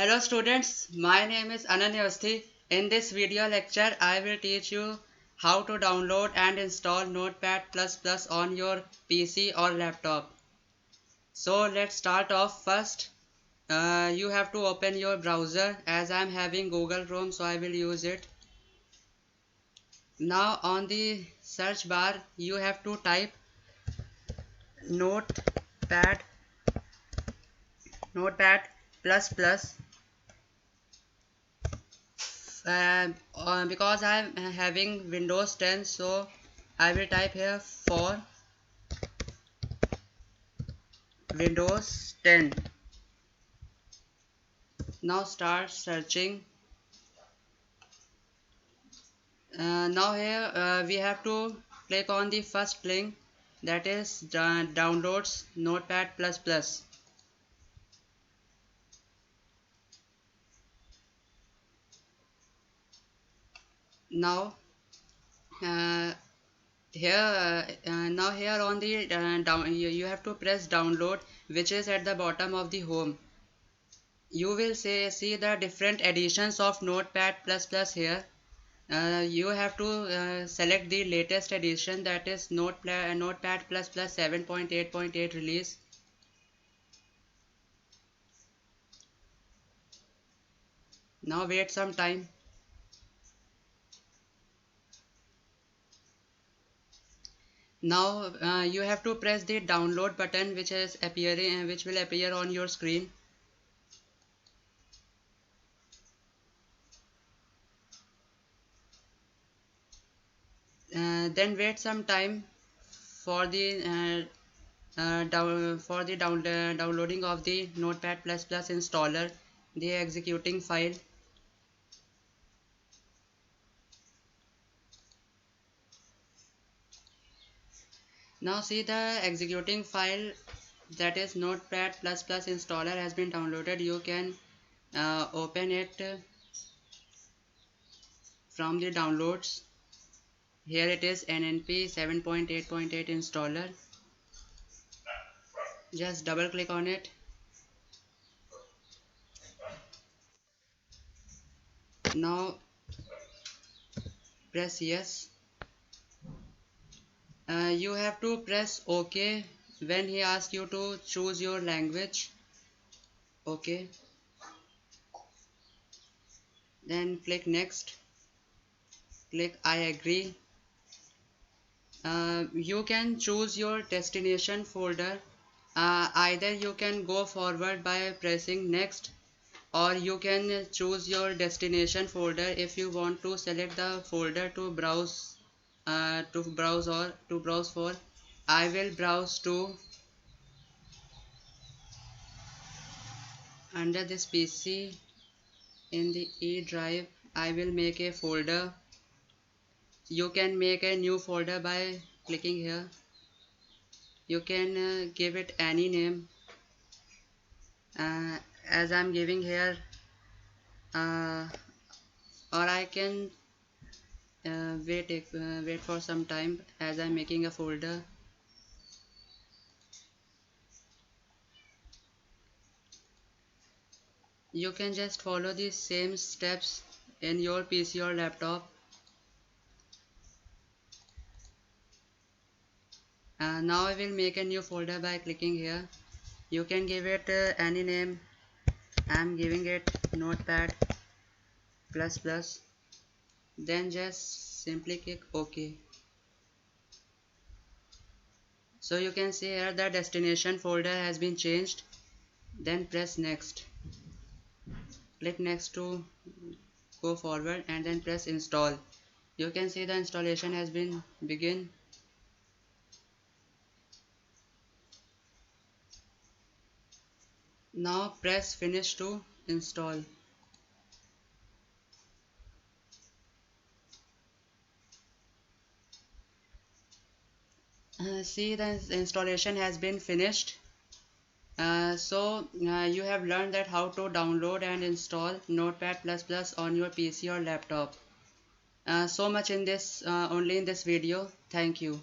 Hello students, my name is Ananyasti. In this video lecture, I will teach you how to download and install Notepad++ on your PC or laptop. So let's start off first. You have to open your browser. As I am having Google Chrome, so I will use it. Now on the search bar, you have to type Notepad, Notepad++. Because I'm having Windows 10, so I will type here for Windows 10. Now start searching. Now here we have to click on the first link, that is downloads Notepad++. Now uh, now here on the you have to press download, which is at the bottom of the home. You will see the different editions of Notepad++ here. You have to select the latest edition, that is Notepad++ 7.8.8 release. Now wait some time. Now you have to press the download button, which will appear on your screen. Then wait some time for the downloading of the Notepad++ installer, the executing file. Now see the executing file, that is Notepad++ installer has been downloaded. You can open it from the downloads. Here it is, NNP 7.8.8 installer. Just double click on it. Now press yes. You have to press OK when he asks you to choose your language. OK. Then click next. Click I agree. You can choose your destination folder. Either you can go forward by pressing next, or you can choose your destination folder if you want to select the folder to browse for. I will browse to under this PC in the E drive. I will make a folder. You can make a new folder by clicking here. You can give it any name, as I'm giving here, or I can wait for some time as I'm making a folder. You can just follow the same steps in your PC or laptop. Now I will make a new folder by clicking here. You can give it any name. I'm giving it Notepad++. Then just simply click OK. So you can see here the destination folder has been changed. Then press next. Click next to go forward, and then press install. You can see the installation has been begin. Now press finish to install. See, the installation has been finished. You have learned that how to download and install Notepad++ on your PC or laptop. So much in this only in this video. Thank you.